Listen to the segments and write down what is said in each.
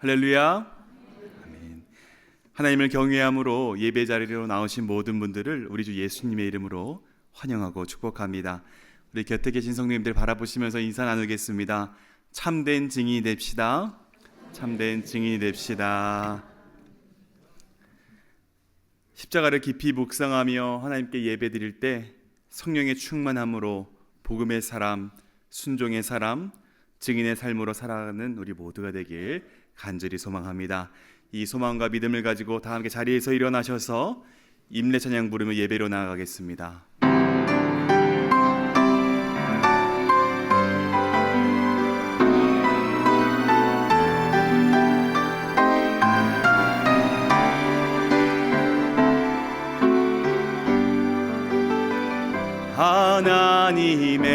할렐루야. 아멘. 하나님을 경외함으로 예배 자리로 나오신 모든 분들을 우리 주 예수님의 이름으로 환영하고 축복합니다. 우리 곁에 계신 성도님들 바라보시면서 인사 나누겠습니다. 참된 증인이 됩시다. 참된 증인이 됩시다. 십자가를 깊이 묵상하며 하나님께 예배드릴 때 성령의 충만함으로 복음의 사람, 순종의 사람, 증인의 삶으로 살아가는 우리 모두가 되길 간절히 소망합니다. 이 소망과 믿음을 가지고 다 함께 자리에서 일어나셔서 임례 찬양 부르며 예배로 나아가겠습니다. 하나님의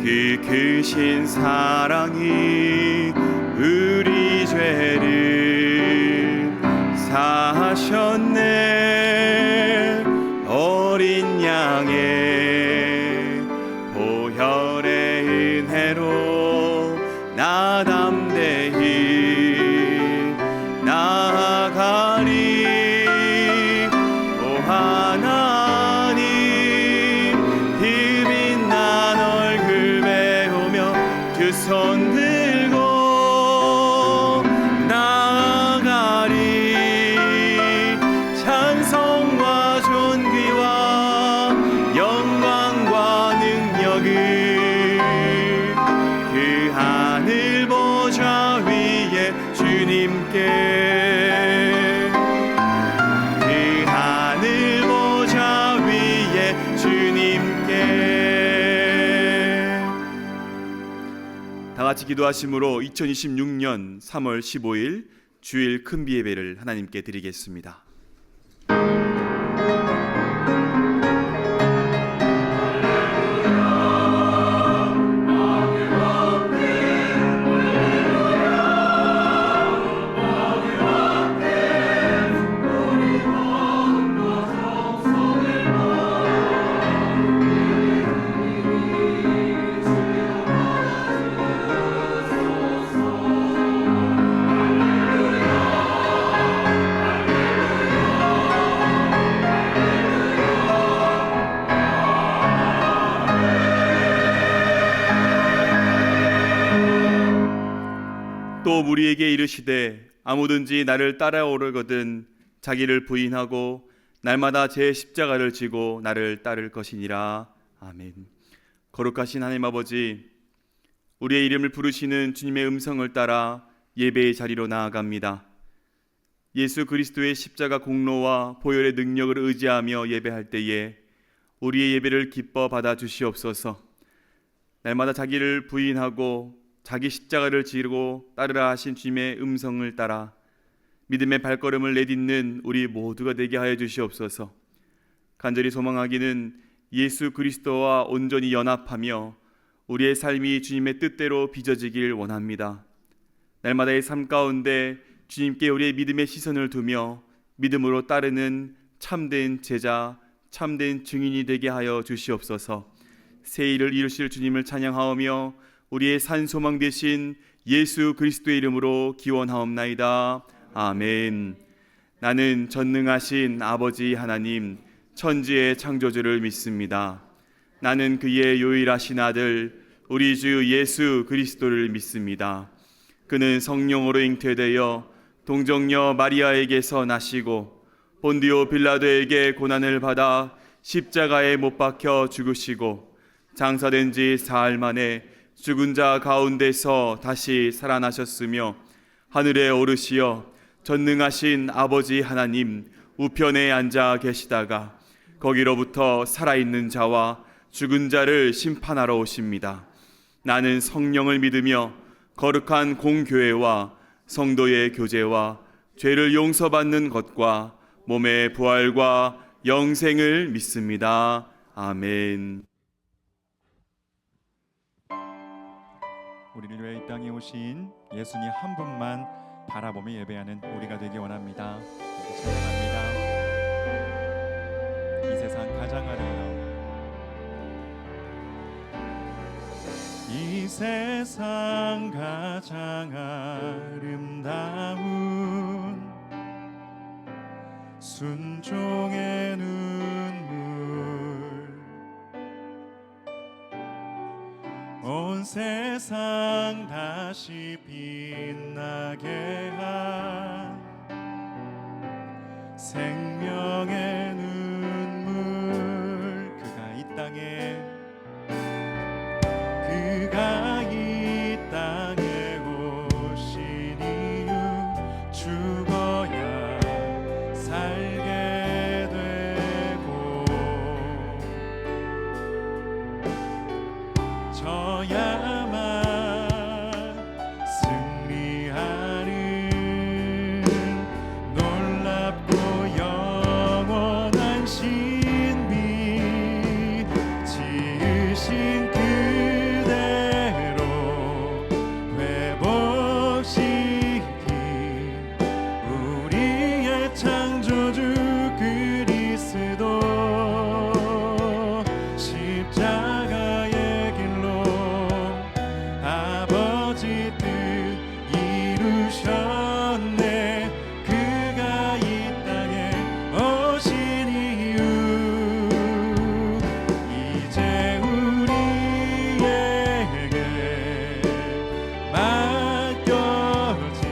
그 크신 사랑이 우리 죄를 사하셨네. 어린 양의 보혈의 은혜로 나 담대히 나아가리. 오 하나님 그 빛난 얼굴 배우며 두 손 들고 같이 기도하심으로 2026년 3월 15일 주일 큰비 예배를 하나님께 드리겠습니다. 또 우리에게 이르시되 아무든지 나를 따라오려거든 자기를 부인하고 날마다 제 십자가를 지고 나를 따를 것이니라. 아멘. 거룩하신 하나님 아버지, 우리의 이름을 부르시는 주님의 음성을 따라 예배의 자리로 나아갑니다. 예수 그리스도의 십자가 공로와 보혈의 능력을 의지하며 예배할 때에 우리의 예배를 기뻐 받아 주시옵소서. 날마다 자기를 부인하고 자기 십자가를 지고 따르라 하신 주님의 음성을 따라 믿음의 발걸음을 내딛는 우리 모두가 되게 하여 주시옵소서. 간절히 소망하기는 예수 그리스도와 온전히 연합하며 우리의 삶이 주님의 뜻대로 빚어지길 원합니다. 날마다의 삶 가운데 주님께 우리의 믿음의 시선을 두며 믿음으로 따르는 참된 제자, 참된 증인이 되게 하여 주시옵소서. 새 일을 이루실 주님을 찬양하오며 우리의 산소망 되신 예수 그리스도의 이름으로 기원하옵나이다. 아멘. 나는 전능하신 아버지 하나님, 천지의 창조주를 믿습니다. 나는 그의 유일하신 아들 우리 주 예수 그리스도를 믿습니다. 그는 성령으로 잉태되어 동정녀 마리아에게서 나시고 본디오 빌라도에게 고난을 받아 십자가에 못 박혀 죽으시고 장사된 지 사흘 만에 죽은 자 가운데서 다시 살아나셨으며 하늘에 오르시어 전능하신 아버지 하나님 우편에 앉아 계시다가 거기로부터 살아있는 자와 죽은 자를 심판하러 오십니다. 나는 성령을 믿으며 거룩한 공교회와 성도의 교제와 죄를 용서받는 것과 몸의 부활과 영생을 믿습니다. 아멘. 우리를 위해 이 땅에 오신 예수님 한 분만 바라보며 예배하는 우리가 되기 원합니다. 찬양합니다. 이 세상 가장 아름다운 이 세상 가장 아름다운 순종의 눈물, 온 세상 다시 빛나게 한 생명의 눈물. 그가 이 땅에 오신 이유, 죽어야 살게 되고 져야만 승리하는 놀랍고 영원한 신비, 지으신 그대로 회복시킨 우리의 창조주 그리스도, 십자가의 길로 아버지 뜻 이루셨네. 그가 이 땅에 오신 이유, 이제 우리에게 맡겨진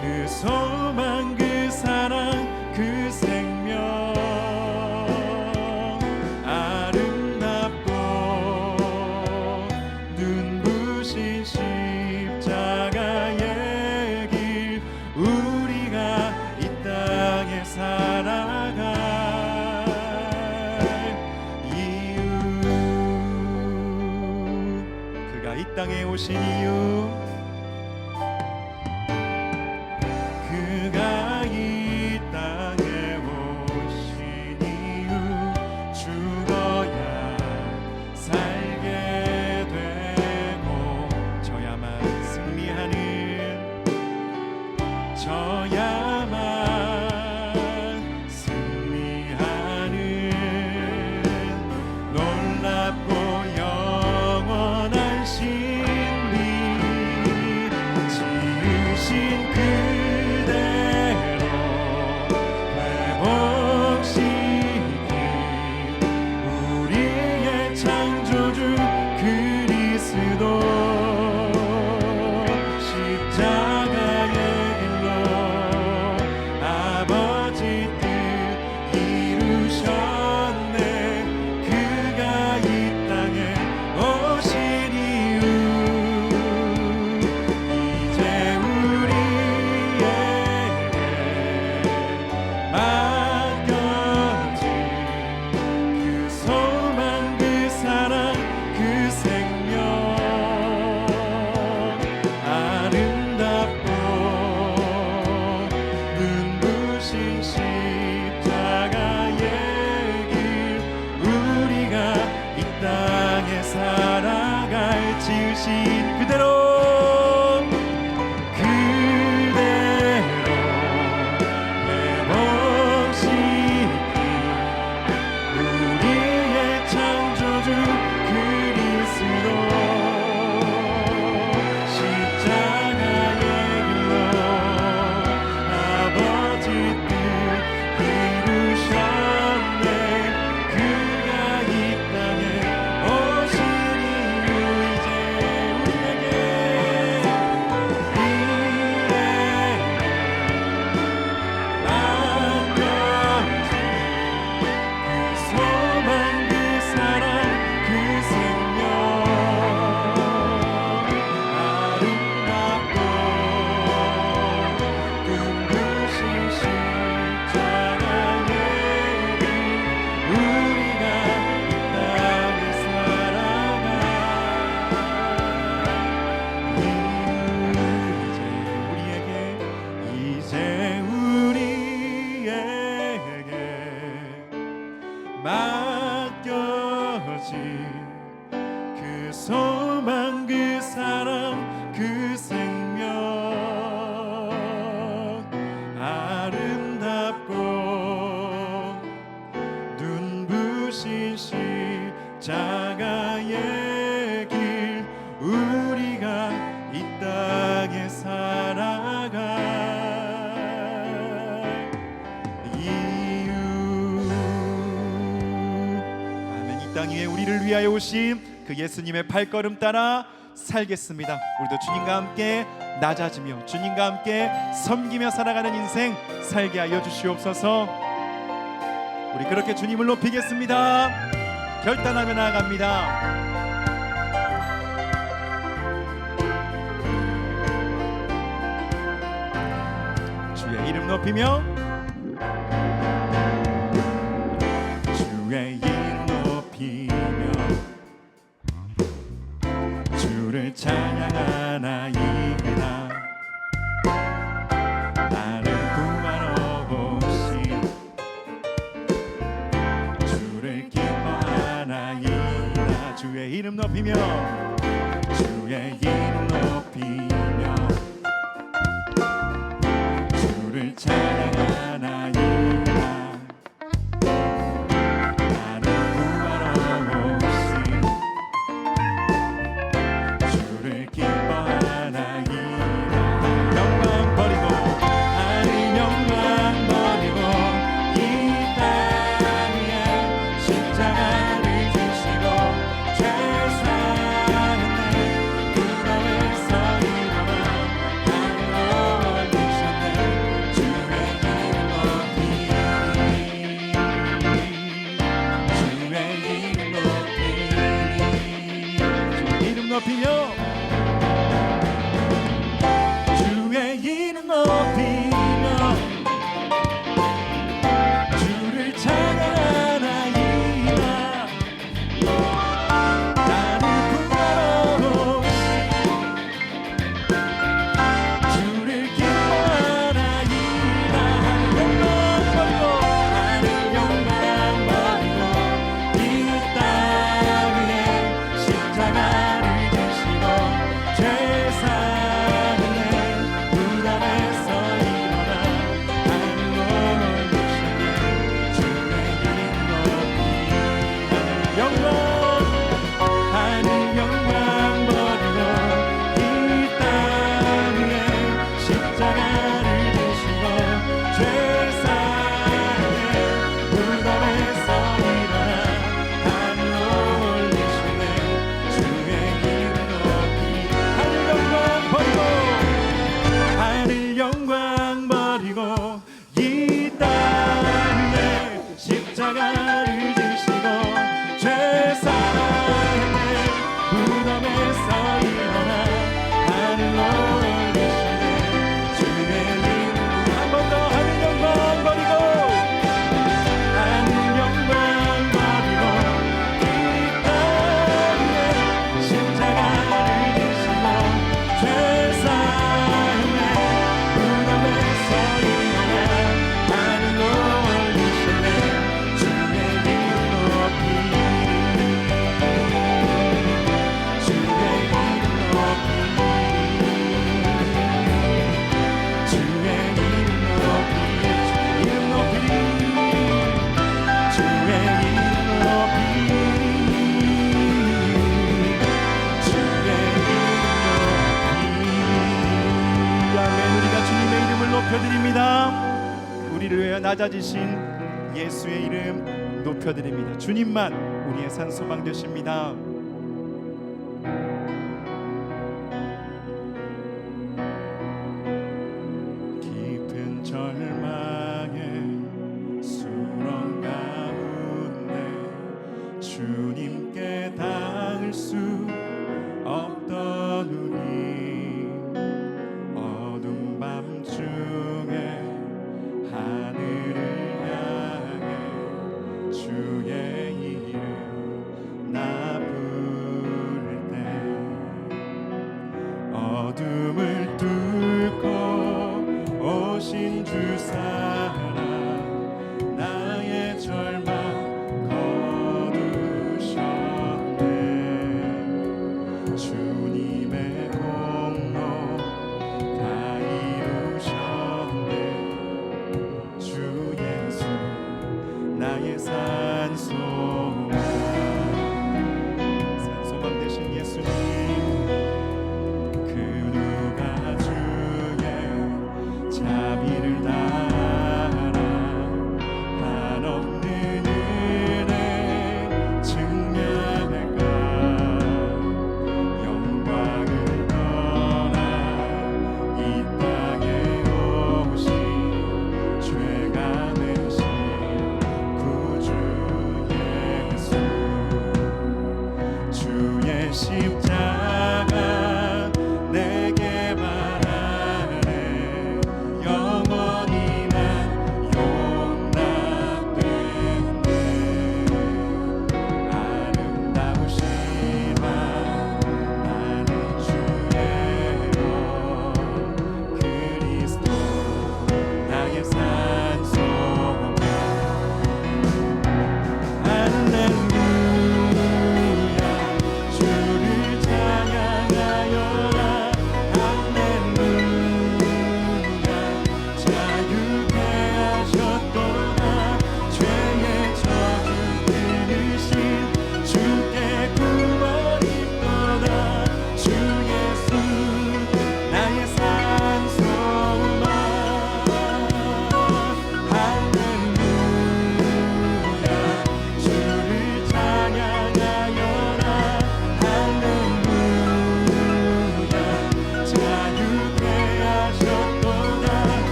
그 소망, 그 사랑, 그 생명, 아름답고 눈부신 십자가의 길, 우리가 이 땅에 살아갈 이유, 그가 이 땅에 오신 이유, 그가 이 땅에 오신 이유, 죽어야 살게 되고 져야만 승리하는, 져야만 승리하는 놀랍고 영원한 신비, 지으신 그대로 회복시킨 우리의 창조주 그리스도, 십자가의 길로 아버지 뜻 이루셨네. 그가 이 땅에 오신 이유, 이제 우리에게 맡겨진 그 소망, 그 사랑, 그 생명, 아름답고 눈부신 십자가의 길, 우리가 이 땅에 살아갈, 지으신 그대로 회복시킨 우리의 창조주 그리스도, 십자가의 길로 아버지 뜻 이루셨네. 그가 이 땅에 오신 이유, 이제 우리에게 맡겨진 그 소망, 그 사랑, 그 생명, 아름답고 눈부신 십자가의 길, 우리가 이 땅에 살아갈 이유, 이제 우리에게 맡겨진 그 소망, 그 사랑, 그 생명, 아름답고 눈부신 십자가의 길, 땅 위에 우리를 위하여 오신 그 예수님의 발걸음 따라 살겠습니다. 우리도 주님과 함께 낮아지며 주님과 함께 섬기며 살아가는 인생 살게 하여 주시옵소서. 우리 그렇게 주님을 높이겠습니다. 결단하며 나아갑니다. 주의 이름 높이며 주의 이름 높이며 주를 찬양하나이다. 나를 구하러 오신 주를 기뻐하나이다. 주의 이름 높이며 주의 이름 높이며 주를 찬양하나이다. 나를 구하러 오신 주를 기뻐하나이다. 영광 버리고 하늘 영광 버리고 이 땅 위에 십자가를 지시고 죄 사는 내 무덤에서 일어나 하늘로 올리셨네. 주의 이름 높이니 주의 이름 높이니 주의 이름 높이며 주의 이름 높이며 주를 찬양하나이다. 나를 구하러 오신 주를 기뻐하나이다. 하늘 영광 버리고 이 땅 위에 십자가를 지시고 죄 사는 내 무덤에서 일어나 하늘로 올리시네. 주의 이름 높이니 영광 하늘 영광 버리고 이 땅 위에 십자가를 지시고 죄 사는 내 무덤에서 일어나 하늘로 올리시네. 주의 이름 높이니 하늘 영광 버리고 하늘 영광 버리고 이 땅 위에 십자가를 지시고 죄 사는 내 무덤에서 일어나 하늘로 올리시네. 주의 이름 한 번 더 하늘 영광 버리고 하늘 영광 버리고 이 땅 위에 십자가를 지시고 죄 사는 내 무덤에서 일어나 하늘로 올리시네. 주의 이름 높이니 주의 이름 높이니 주의 이름 높이니 이름 높이니 주의 이름 높이니 주의 이름 높이니 아멘. 우리가 주님의 이름을 높여드립니다. 우리를 위하여 낮아지신 예수의 이름 높여드립니다. 주님만 우리의 산 소망 되십니다. 깊은 절망의 수렁 가운데 주님께 닿을 수 없던 우리 어두운 밤중에 하늘을 향해 주의 이름 나 부를 때 어둠을 뚫고 오신 주 사랑 나의 절망 거두셨네.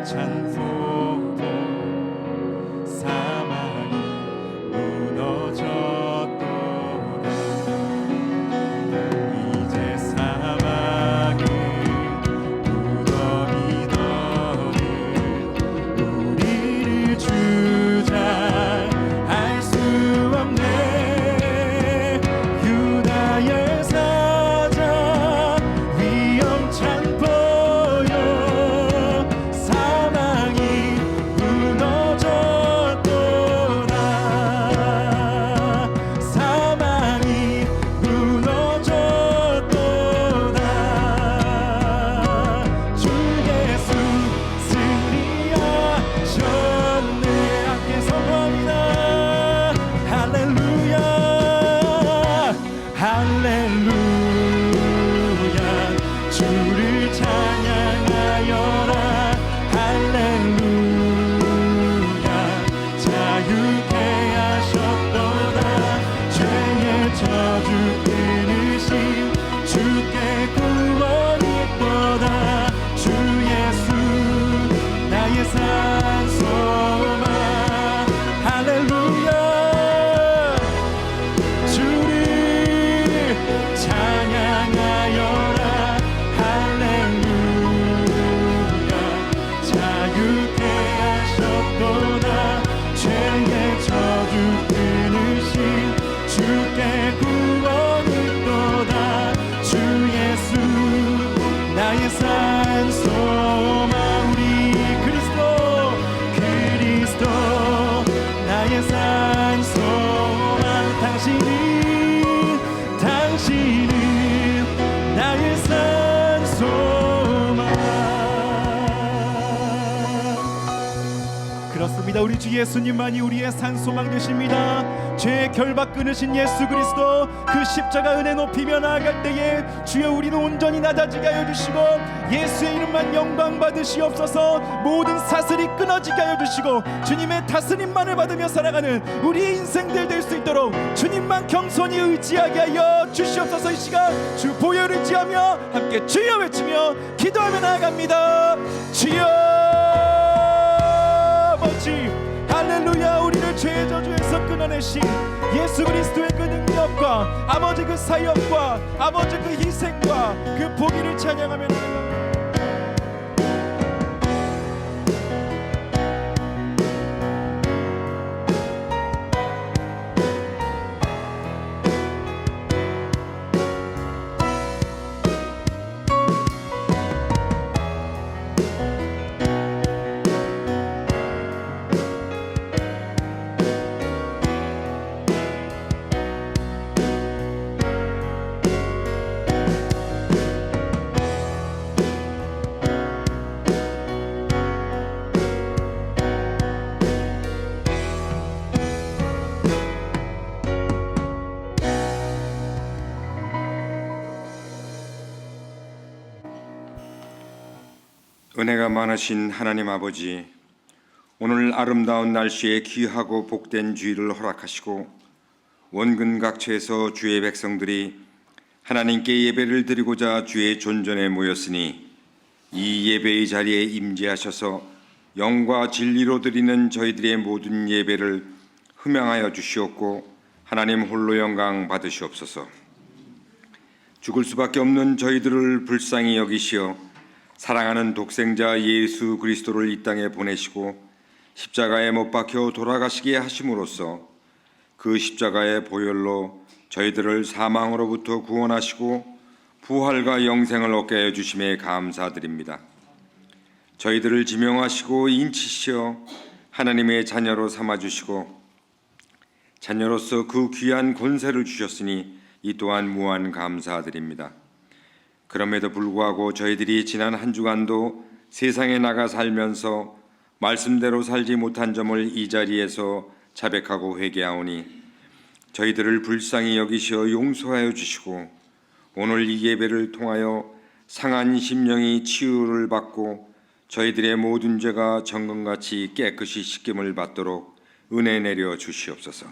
위험찬 폭포 사망이 무너졌도다. 이제 사망은 무덤이 너는 우리를 주장할 수 없네. 유다의 사자 위험찬 보여 사망이 무너졌도다. 사망이 무너졌도다. 주 예수 승리하셨네. 함께 선포합니다. 할렐루야 할렐루야. 주를 찬양하여라. 할렐루야. 자유케 하셨도다. 죄의 저주 끊으신 주께 구원이 있도다. 주 예수 나의 산소만. 할렐루야. 주를 찬양하여라. 할렐루야. 자유케 하셨도다. 죄의 저주 끊으신 주께 구원이 있도다. 주 예수 나의 산소만. 우리 그리스도 나의 산소만. 당신은 나의 산소만. 그렇습니다. 우리 주 예수님만이 우리의 산소망 되십니다. 죄의 결박 끊으신 예수 그리스도 그 십자가 은혜 높이며 나아갈 때에 주여 우리는 온전히 낮아지게 하여 주시고 예수의 이름만 영광 받으시옵소서. 모든 사슬이 끊어지게 하여 주시고 주님의 다스림만을 받으며 살아가는 우리의 인생들 될 수 있도록 주님만 겸손히 의지하게 하여 주시옵소서. 이 시간 주 보혈을 의지하며 함께 주여 외치며 기도하며 나아갑니다. 주여 아버지 할렐루야. 우리를 죄의 저주에서 끊어내신 예수 그리스도의 그 능력과 아버지 그 사역과 아버지 그 희생과 그 보기를 찬양하며 나아갑니다. 은혜가 많으신 하나님 아버지, 오늘 아름다운 날씨에 귀하고 복된 주일을 허락하시고 원근 각처에서 주의 백성들이 하나님께 예배를 드리고자 주의 존전에 모였으니 이 예배의 자리에 임재하셔서 영과 진리로 드리는 저희들의 모든 예배를 흠양하여 주시옵고 하나님 홀로 영광 받으시옵소서. 죽을 수밖에 없는 저희들을 불쌍히 여기시어 사랑하는 독생자 예수 그리스도를 이 땅에 보내시고 십자가에 못 박혀 돌아가시게 하심으로써 그 십자가의 보혈로 저희들을 사망으로부터 구원하시고 부활과 영생을 얻게 하여 주심에 감사드립니다. 저희들을 지명하시고 인치시어 하나님의 자녀로 삼아주시고 자녀로서 그 귀한 권세를 주셨으니 이 또한 무한 감사드립니다. 그럼에도 불구하고 저희들이 지난 한 주간도 세상에 나가 살면서 말씀대로 살지 못한 점을 이 자리에서 자백하고 회개하오니 저희들을 불쌍히 여기시어 용서하여 주시고 오늘 이 예배를 통하여 상한 심령이 치유를 받고 저희들의 모든 죄가 정금같이 깨끗이 씻김을 받도록 은혜 내려 주시옵소서.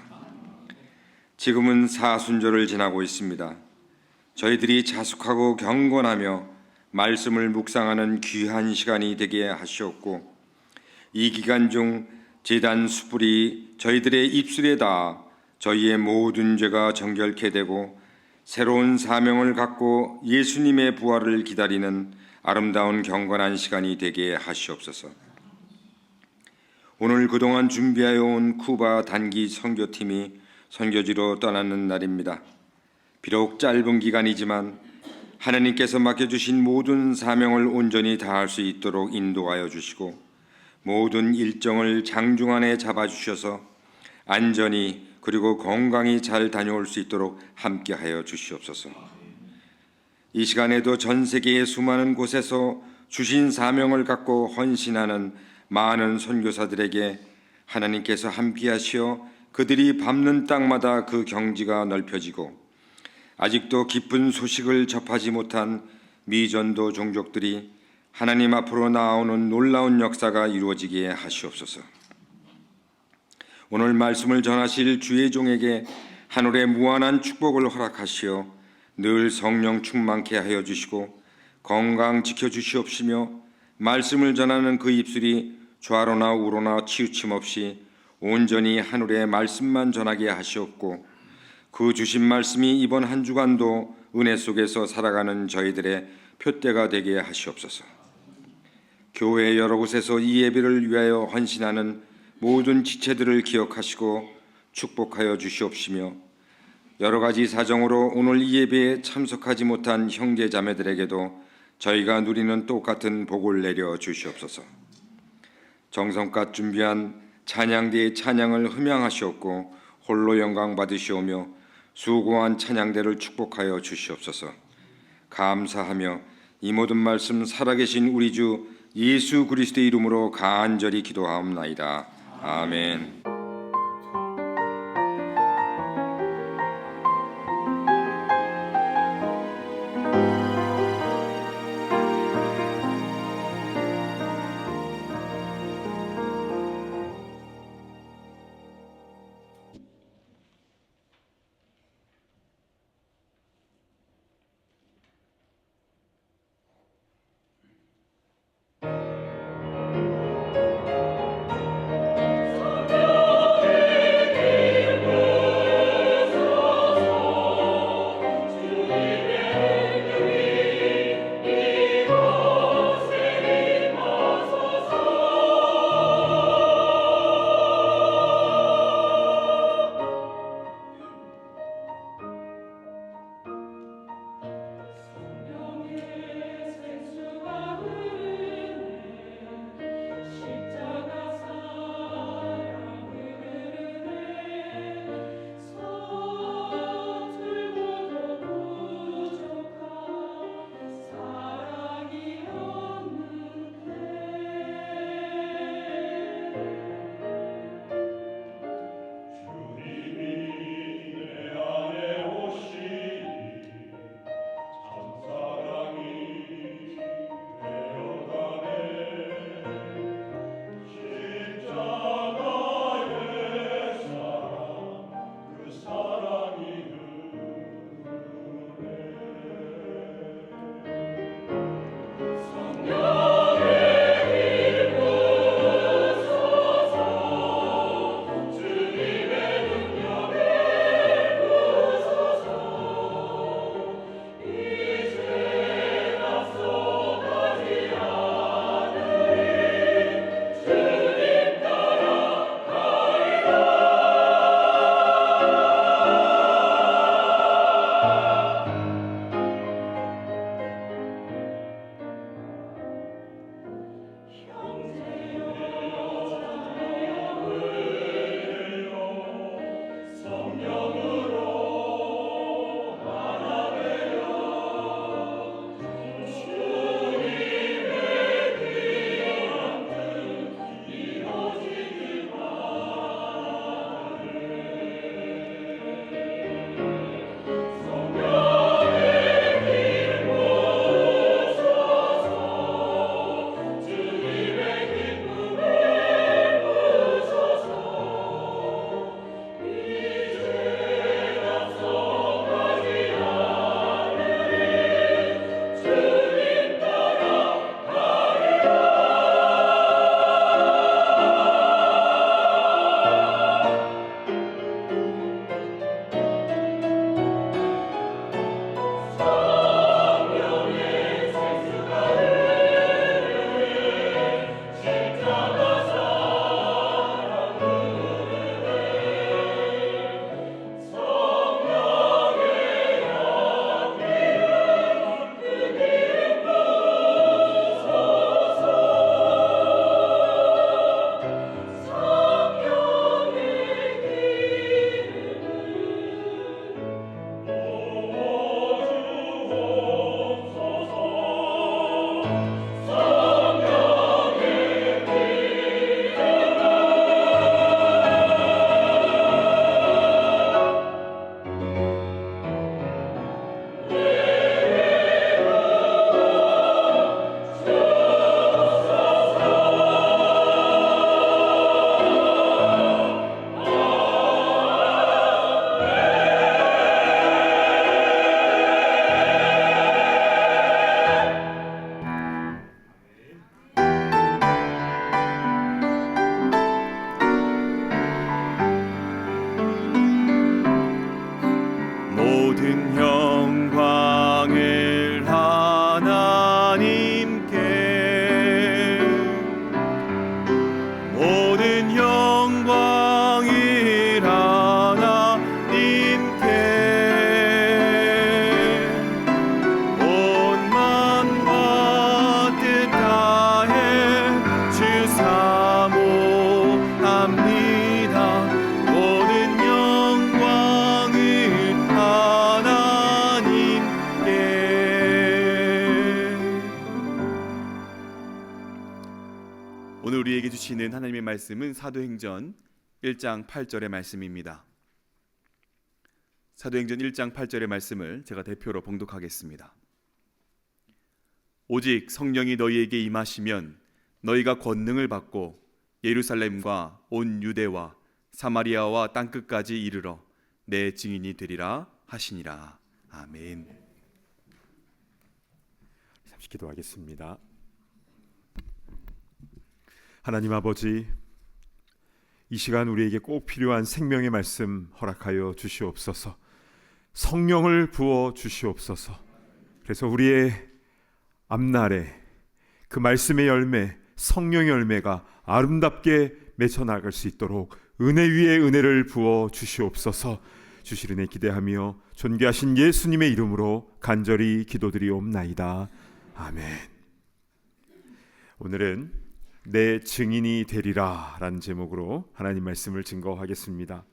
지금은 사순절을 지나고 있습니다. 저희들이 자숙하고 경건하며 말씀을 묵상하는 귀한 시간이 되게 하시옵고 이 기간 중 제단 숯불이 저희들의 입술에 닿아 저희의 모든 죄가 정결케 되고 새로운 사명을 갖고 예수님의 부활을 기다리는 아름다운 경건한 시간이 되게 하시옵소서. 오늘 그동안 준비하여 온 쿠바 단기 선교팀이 선교지로 떠나는 날입니다. 비록 짧은 기간이지만 하나님께서 맡겨주신 모든 사명을 온전히 다할 수 있도록 인도하여 주시고 모든 일정을 장중안에 잡아주셔서 안전히 그리고 건강히 잘 다녀올 수 있도록 함께하여 주시옵소서. 이 시간에도 전 세계의 수많은 곳에서 주신 사명을 갖고 헌신하는 많은 선교사들에게 하나님께서 함께하시어 그들이 밟는 땅마다 그 경지가 넓혀지고 아직도 기쁜 소식을 접하지 못한 미전도 종족들이 하나님 앞으로 나아오는 놀라운 역사가 이루어지게 하시옵소서. 오늘 말씀을 전하실 주의 종에게 하늘의 무한한 축복을 허락하시어 늘 성령 충만케 하여 주시고 건강 지켜주시옵시며 말씀을 전하는 그 입술이 좌로나 우로나 치우침 없이 온전히 하늘의 말씀만 전하게 하시옵고 그 주신 말씀이 이번 한 주간도 은혜 속에서 살아가는 저희들의 표대가 되게 하시옵소서. 교회 여러 곳에서 이 예배를 위하여 헌신하는 모든 지체들을 기억하시고 축복하여 주시옵시며 여러 가지 사정으로 오늘 이 예배에 참석하지 못한 형제 자매들에게도 저희가 누리는 똑같은 복을 내려 주시옵소서. 정성껏 준비한 찬양대의 찬양을 흠양하시옵고 홀로 영광 받으시오며 수고한 찬양대를 축복하여 주시옵소서. 감사하며 이 모든 말씀 살아계신 우리 주 예수 그리스도의 이름으로 간절히 기도하옵나이다. 아멘. 모든 영광을 하나님께, 모든 영광을 하나님께, 온 마음과 뜻 다해 주 사모합니다. 모든 영광을 하나님께. 오늘 우리에게 주시는 하나님의 말씀은 사도행전 1장 8절의 말씀입니다. 사도행전 1장 8절의 말씀을 제가 대표로 봉독하겠습니다. 오직 성령이 너희에게 임하시면 너희가 권능을 받고 예루살렘과 온 유대와 사마리아와 땅끝까지 이르러 내 증인이 되리라 하시니라. 아멘. 잠시 기도하겠습니다. 하나님 아버지, 이 시간 우리에게 꼭 필요한 생명의 말씀 허락하여 주시옵소서. 성령을 부어 주시옵소서. 그래서 우리의 앞날에 그 말씀의 열매, 성령의 열매가 아름답게 맺혀 나갈 수 있도록 은혜 위에 은혜를 부어 주시옵소서. 주실 은혜 기대하며 존귀하신 예수님의 이름으로 간절히 기도드리옵나이다. 아멘. 오늘은 내 증인이 되리라 라는 제목으로 하나님 말씀을 증거하겠습니다.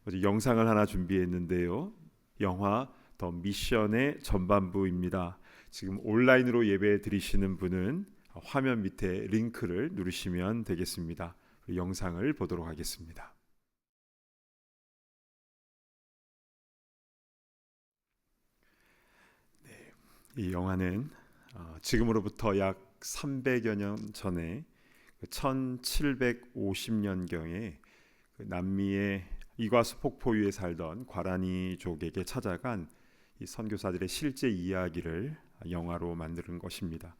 어제 영상을 하나 준비했는데요, 영화 더 미션의 전반부입니다. 지금 온라인으로 예배 드리시는 분은 화면 밑에 링크를 누르시면 되겠습니다. 영상을 보도록 하겠습니다. 이 영화는 지금으로부터 약 300여 년 전에 1750년경에 남미의 이과수 폭포 위에 살던 과라니족에게 찾아간 이 선교사들의 실제 이야기를 영화로 만드는 것입니다.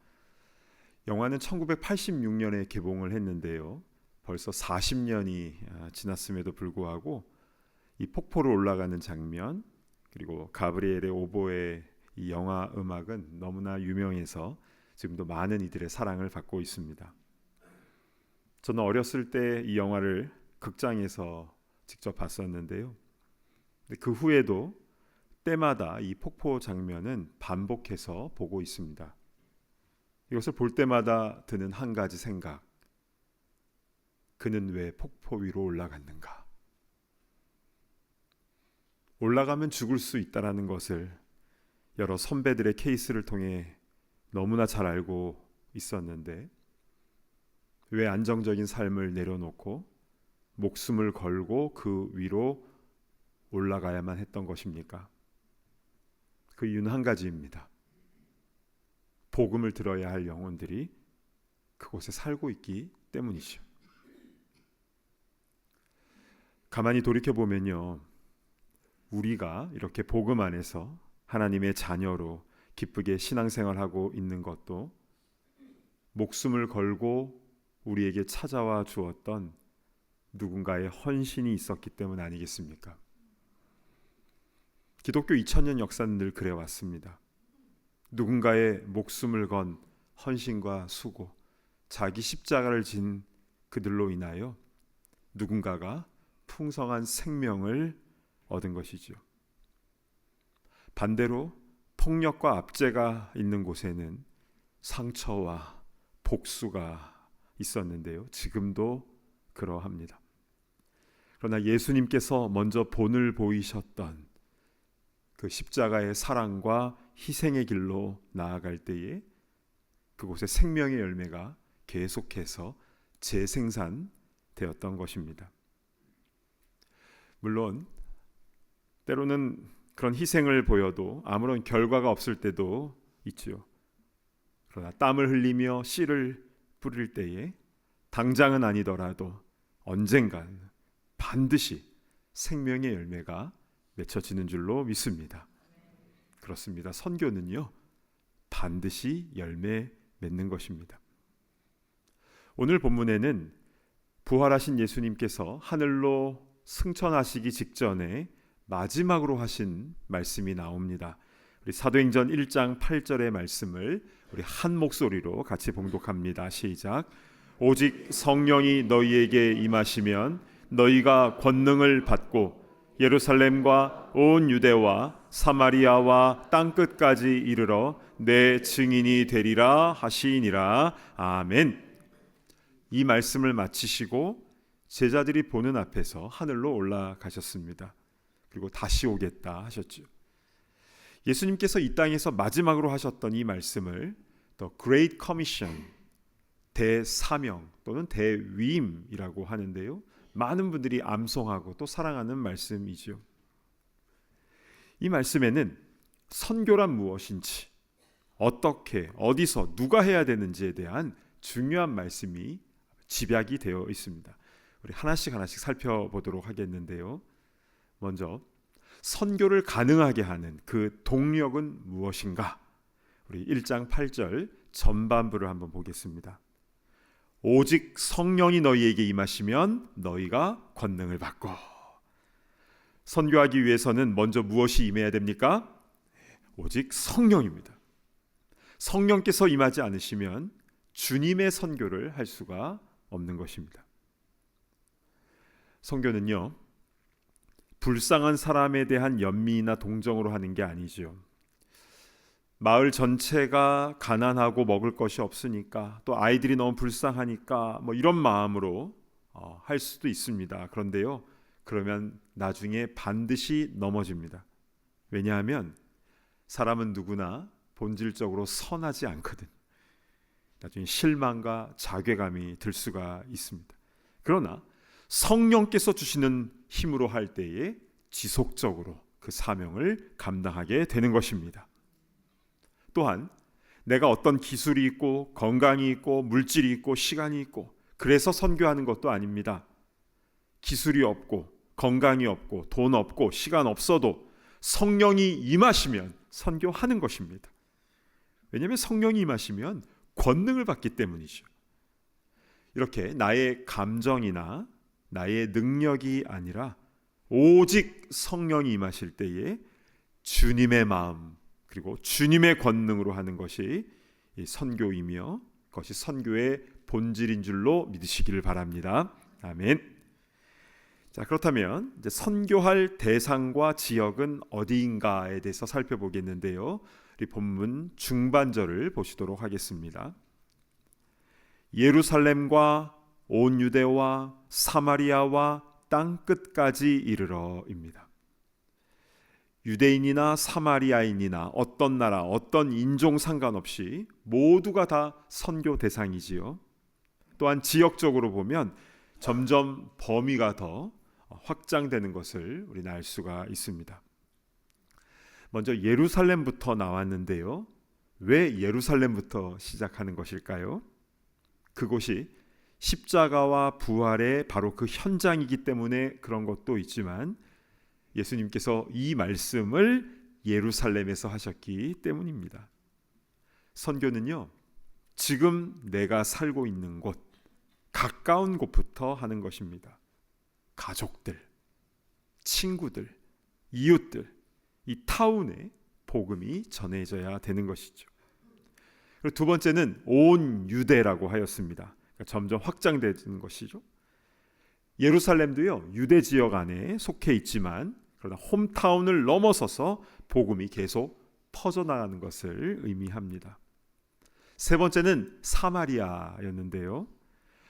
영화는 1986년에 개봉을 했는데요, 벌써 40년이 지났음에도 불구하고 이 폭포로 올라가는 장면, 그리고 가브리엘의 오보의 이 영화 음악은 너무나 유명해서 지금도 많은 이들의 사랑을 받고 있습니다. 저는 어렸을 때 이 영화를 극장에서 직접 봤었는데요, 그 후에도 때마다 이 폭포 장면은 반복해서 보고 있습니다. 이것을 볼 때마다 드는 한 가지 생각, 그는 왜 폭포 위로 올라갔는가? 올라가면 죽을 수 있다는 것을 여러 선배들의 케이스를 통해 너무나 잘 알고 있었는데, 왜 안정적인 삶을 내려놓고 목숨을 걸고 그 위로 올라가야만 했던 것입니까? 그 이유는 한 가지입니다. 복음을 들어야 할 영혼들이 그곳에 살고 있기 때문이죠. 가만히 돌이켜보면요, 우리가 이렇게 복음 안에서 하나님의 자녀로 기쁘게 신앙생활하고 있는 것도 목숨을 걸고 우리에게 찾아와 주었던 누군가의 헌신이 있었기 때문 아니겠습니까? 기독교 2000년 역사는 늘 그래왔습니다. 누군가의 목숨을 건 헌신과 수고, 자기 십자가를 진 그들로 인하여 누군가가 풍성한 생명을 얻은 것이죠. 반대로 폭력과 압제가 있는 곳에는 상처와 복수가 있었는데요, 지금도 그러합니다. 그러나 예수님께서 먼저 본을 보이셨던 그 십자가의 사랑과 희생의 길로 나아갈 때에 그곳에 생명의 열매가 계속해서 재생산되었던 것입니다. 물론 때로는 그런 희생을 보여도 아무런 결과가 없을 때도 있죠. 그러나 땀을 흘리며 씨를 뿌릴 때에 당장은 아니더라도 언젠간 반드시 생명의 열매가 맺혀지는 줄로 믿습니다. 그렇습니다. 선교는요, 반드시 열매 맺는 것입니다. 오늘 본문에는 부활하신 예수님께서 하늘로 승천하시기 직전에 마지막으로 하신 말씀이 나옵니다. 우리 사도행전 1장 8절의 말씀을 우리 한 목소리로 같이 봉독합니다. 시작. 오직 성령이 너희에게 임하시면 너희가 권능을 받고 예루살렘과 온 유대와 사마리아와 땅끝까지 이르러 내 증인이 되리라 하시니라. 아멘. 이 말씀을 마치시고 제자들이 보는 앞에서 하늘로 올라가셨습니다. 그리고 다시 오겠다 하셨죠. 예수님께서 이 땅에서 마지막으로 하셨던 이 말씀을 The Great Commission, 대사명 또는 대위임이라고 하는데요. 많은 분들이 암송하고 또 사랑하는 말씀이죠. 이 말씀에는 선교란 무엇인지, 어떻게, 어디서, 누가 해야 되는지에 대한 중요한 말씀이 집약이 되어 있습니다. 우리 하나씩 살펴보도록 하겠는데요. 먼저 선교를 가능하게 하는 그 동력은 무엇인가? 우리 1장 8절 전반부를 한번 보겠습니다. 오직 성령이 너희에게 임하시면 너희가 권능을 받고. 선교하기 위해서는 먼저 무엇이 임해야 됩니까? 오직 성령입니다. 성령께서 임하지 않으시면 주님의 선교를 할 수가 없는 것입니다. 선교는요, 불쌍한 사람에 대한 연민이나 동정으로 하는 게 아니죠. 마을 전체가 가난하고 먹을 것이 없으니까, 또 아이들이 너무 불쌍하니까 뭐 이런 마음으로 할 수도 있습니다. 그런데요, 그러면 나중에 반드시 넘어집니다. 왜냐하면 사람은 누구나 본질적으로 선하지 않거든. 나중에 실망과 자괴감이 들 수가 있습니다. 그러나 성령께서 주시는 힘으로 할 때에 지속적으로 그 사명을 감당하게 되는 것입니다. 또한 내가 어떤 기술이 있고 건강이 있고 물질이 있고 시간이 있고 그래서 선교하는 것도 아닙니다. 기술이 없고 건강이 없고 돈 없고 시간 없어도 성령이 임하시면 선교하는 것입니다. 왜냐하면 성령이 임하시면 권능을 받기 때문이죠. 이렇게 나의 감정이나 나의 능력이 아니라 오직 성령이 임하실 때에 주님의 마음 그리고 주님의 권능으로 하는 것이 선교이며 그것이 선교의 본질인 줄로 믿으시기를 바랍니다. 아멘. 자, 그렇다면 이제 선교할 대상과 지역은 어디인가에 대해서 살펴보겠는데요. 우리 본문 중반절을 보시도록 하겠습니다. 예루살렘과 온 유대와 사마리아와 땅끝까지 이르러입니다. 유대인이나 사마리아인이나 어떤 나라, 어떤 인종 상관없이 모두가 다 선교 대상이지요. 또한 지역적으로 보면 점점 범위가 더 확장되는 것을 우리는 알 수가 있습니다. 먼저 예루살렘부터 나왔는데요. 왜 예루살렘부터 시작하는 것일까요? 그곳이 십자가와 부활의 바로 그 현장이기 때문에 그런 것도 있지만 예수님께서 이 말씀을 예루살렘에서 하셨기 때문입니다. 선교는요, 지금 내가 살고 있는 곳, 가까운 곳부터 하는 것입니다. 가족들, 친구들, 이웃들, 이 타운에 복음이 전해져야 되는 것이죠. 그리고 두 번째는 온 유대라고 하였습니다. 그러니까 점점 확장되는 것이죠. 예루살렘도요, 유대 지역 안에 속해 있지만 그러나 홈타운을 넘어서서 복음이 계속 퍼져나가는 것을 의미합니다. 세 번째는 사마리아였는데요.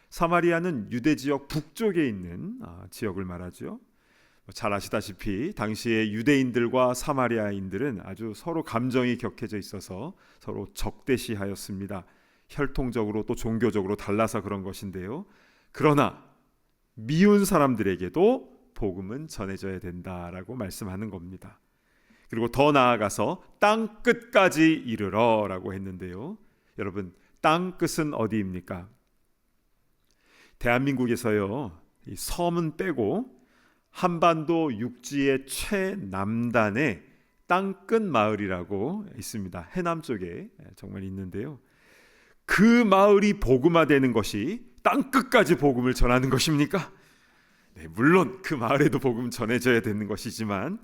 사마리아는 유대 지역 북쪽에 있는 지역을 말하죠. 잘 아시다시피 당시에 유대인들과 사마리아인들은 아주 서로 감정이 격해져 있어서 서로 적대시하였습니다. 혈통적으로 또 종교적으로 달라서 그런 것인데요. 그러나 미운 사람들에게도 복음은 전해져야 된다라고 말씀하는 겁니다. 그리고 더 나아가서 땅 끝까지 이르러라고 했는데요. 여러분, 땅 끝은 어디입니까? 대한민국에서요, 이 섬은 빼고 한반도 육지의 최남단에 땅끝 마을이라고 있습니다. 해남 쪽에 정말 있는데요. 그 마을이 복음화되는 것이 땅끝까지 복음을 전하는 것입니까? 물론 그 마을에도 복음 전해져야 되는 것이지만,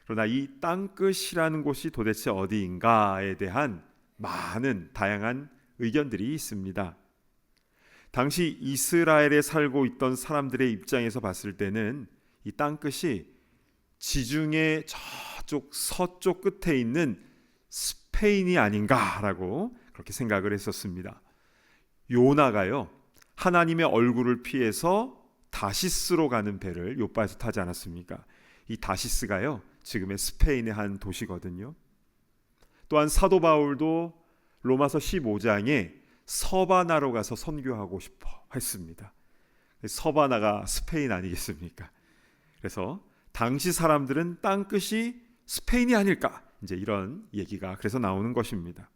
그러나 이 땅끝이라는 곳이 도대체 어디인가에 대한 많은 다양한 의견들이 있습니다. 당시 이스라엘에 살고 있던 사람들의 입장에서 봤을 때는 이 땅끝이 지중해 저쪽 서쪽 끝에 있는 스페인이 아닌가라고 그렇게 생각을 했었습니다. 요나가요, 하나님의 얼굴을 피해서 다시스로 가는 배를 요바에서 타지 않았습니까? 이 다시스가요, 지금의 스페인의 한 도시거든요. 또한 사도 바울도 로마서 15장에 서바나로 가서 선교하고 싶어 했습니다. 서바나가 스페인 아니겠습니까? 그래서 당시 사람들은 땅끝이 스페인이 아닐까, 이제 이런 얘기가 그래서 나오는 것입니다.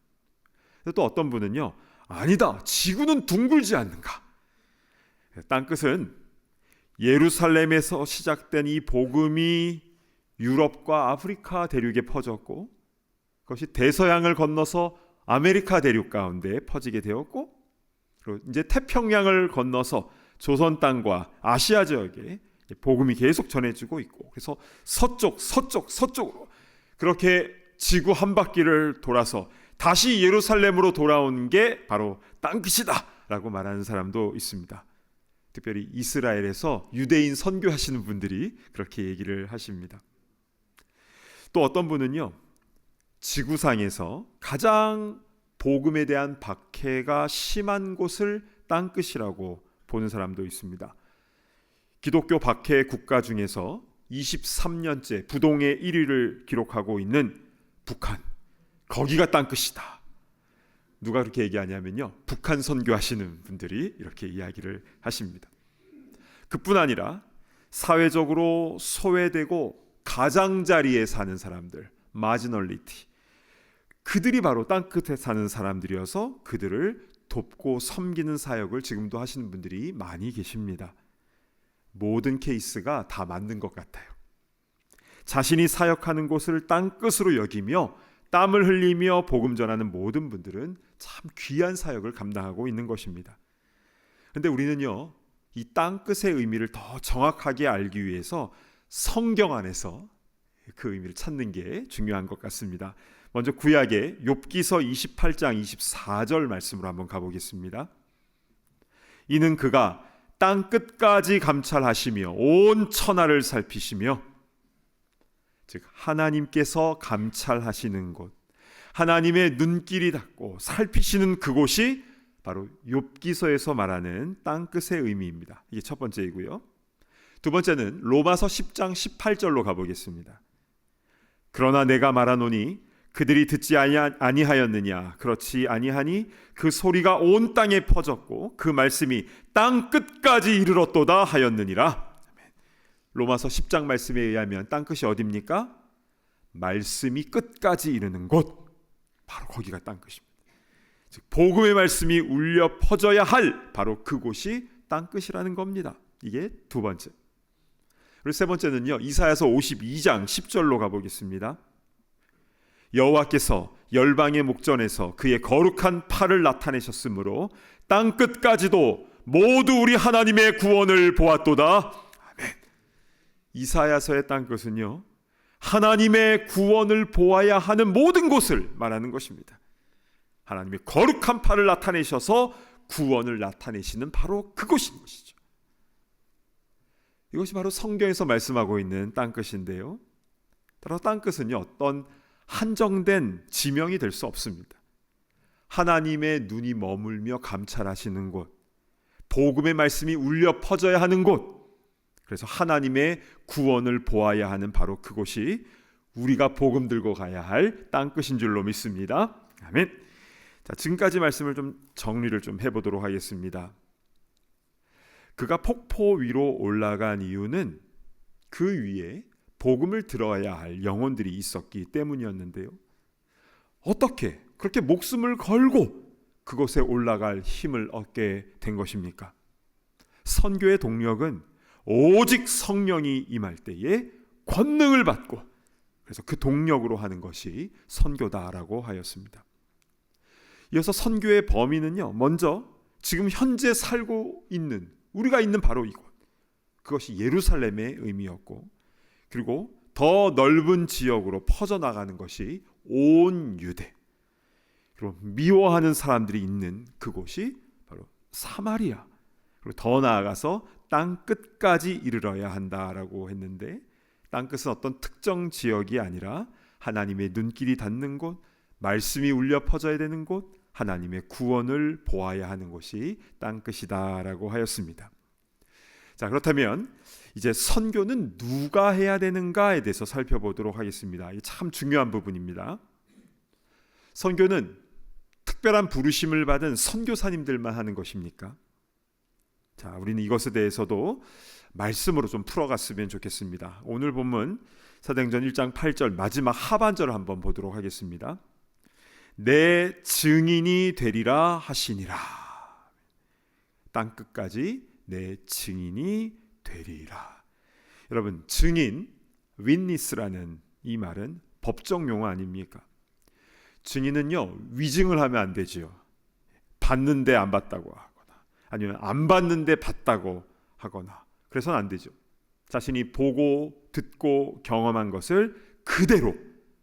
또 어떤 분은요, 아니다, 지구는 둥글지 않는가. 땅끝은 예루살렘에서 시작된 이 복음이 유럽과 아프리카 대륙에 퍼졌고, 그것이 대서양을 건너서 아메리카 대륙 가운데 퍼지게 되었고, 그리고 이제 태평양을 건너서 조선 땅과 아시아 지역에 복음이 계속 전해지고 있고, 그래서 서쪽으로 그렇게 지구 한 바퀴를 돌아서 다시 예루살렘으로 돌아온 게 바로 땅끝이다라고 말하는 사람도 있습니다. 특별히 이스라엘에서 유대인 선교하시는 분들이 그렇게 얘기를 하십니다. 또 어떤 분은요, 지구상에서 가장 복음에 대한 박해가 심한 곳을 땅끝이라고 보는 사람도 있습니다. 기독교 박해 국가 중에서 23년째 부동의 1위를 기록하고 있는 북한, 거기가 땅끝이다. 누가 그렇게 얘기하냐면요, 북한 선교하시는 분들이 이렇게 이야기를 하십니다. 그뿐 아니라 사회적으로 소외되고 가장자리에 사는 사람들, 마지널리티, 그들이 바로 땅끝에 사는 사람들이어서 그들을 돕고 섬기는 사역을 지금도 하시는 분들이 많이 계십니다. 모든 케이스가 다 맞는 것 같아요. 자신이 사역하는 곳을 땅끝으로 여기며 땀을 흘리며 복음 전하는 모든 분들은 참 귀한 사역을 감당하고 있는 것입니다. 그런데 우리는요, 이 땅끝의 의미를 더 정확하게 알기 위해서 성경 안에서 그 의미를 찾는 게 중요한 것 같습니다. 먼저 구약의 욥기서 28장 24절 말씀으로 한번 가보겠습니다. 이는 그가 땅 끝까지 감찰하시며 온 천하를 살피시며, 즉 하나님께서 감찰하시는 곳, 하나님의 눈길이 닿고 살피시는 그곳이 바로 욥기서에서 말하는 땅끝의 의미입니다. 이게 첫 번째이고요. 두 번째는 로마서 10장 18절로 가보겠습니다. 그러나 내가 말하노니 그들이 듣지 아니하였느냐. 그렇지 아니하니 그 소리가 온 땅에 퍼졌고 그 말씀이 땅 끝까지 이르렀도다 하였느니라. 로마서 10장 말씀에 의하면 땅끝이 어디입니까? 말씀이 끝까지 이르는 곳, 바로 거기가 땅끝입니다. 즉 복음의 말씀이 울려 퍼져야 할 바로 그곳이 땅끝이라는 겁니다. 이게 두 번째. 그리고 세 번째는요, 이사야서 52장 10절로 가보겠습니다. 여호와께서 열방의 목전에서 그의 거룩한 팔을 나타내셨으므로 땅 끝까지도 모두 우리 하나님의 구원을 보았도다. 아멘. 이사야서의 땅끝은요, 하나님의 구원을 보아야 하는 모든 곳을 말하는 것입니다. 하나님의 거룩한 팔을 나타내셔서 구원을 나타내시는 바로 그곳인 것이죠. 이것이 바로 성경에서 말씀하고 있는 땅끝인데요, 따라서 땅끝은요, 어떤 한정된 지명이 될 수 없습니다. 하나님의 눈이 머물며 감찰하시는 곳, 복음의 말씀이 울려 퍼져야 하는 곳, 그래서 하나님의 구원을 보아야 하는 바로 그곳이 우리가 복음 들고 가야 할 땅끝인 줄로 믿습니다. 아멘. 자, 지금까지 말씀을 좀 정리를 좀 해보도록 하겠습니다. 그가 폭포 위로 올라간 이유는 그 위에 복음을 들어야 할 영혼들이 있었기 때문이었는데요, 어떻게 그렇게 목숨을 걸고 그곳에 올라갈 힘을 얻게 된 것입니까? 선교의 동력은 오직 성령이 임할 때에 권능을 받고, 그래서 그 동력으로 하는 것이 선교다라고 하였습니다. 이어서 선교의 범위는요, 먼저 지금 현재 살고 있는 우리가 있는 바로 이곳, 그것이 예루살렘의 의미였고, 그리고 더 넓은 지역으로 퍼져나가는 것이 온 유대, 그리고 미워하는 사람들이 있는 그곳이 바로 사마리아, 그리고 더 나아가서 땅 끝까지 이르러야 한다라고 했는데, 땅 끝은 어떤 특정 지역이 아니라 하나님의 눈길이 닿는 곳, 말씀이 울려 퍼져야 되는 곳, 하나님의 구원을 보아야 하는 곳이 땅 끝이다라고 하였습니다. 자, 그렇다면 이제 선교는 누가 해야 되는가에 대해서 살펴보도록 하겠습니다. 이게 참 중요한 부분입니다. 선교는 특별한 부르심을 받은 선교사님들만 하는 것입니까? 자, 우리는 이것에 대해서도 말씀으로 좀 풀어갔으면 좋겠습니다. 오늘 본문 사도행전 1장 8절 마지막 하반절을 한번 보도록 하겠습니다. 내 증인이 되리라 하시니라. 땅 끝까지 내 증인이 되리라. 여러분, 증인, 윈니스라는 이 말은 법정 용어 아닙니까? 증인은요, 위증을 하면 안 되지요. 봤는데 안 봤다고 하거나, 아니면 안 봤는데 봤다고 하거나, 그래서는 안 되죠. 자신이 보고 듣고 경험한 것을 그대로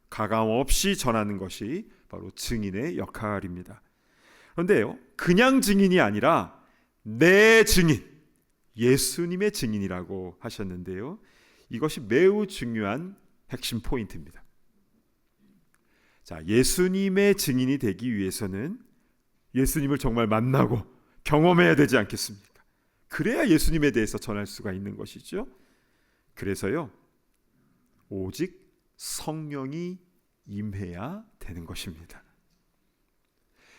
가감 없이 전하는 것이 바로 증인의 역할입니다. 그런데요, 그냥 증인이 아니라 내 증인, 예수님의 증인이라고 하셨는데요, 이것이 매우 중요한 핵심 포인트입니다. 자, 예수님의 증인이 되기 위해서는 예수님을 정말 만나고 경험해야 되지 않겠습니까? 그래야 예수님에 대해서 전할 수가 있는 것이죠. 그래서요, 오직 성령이 임해야 되는 것입니다.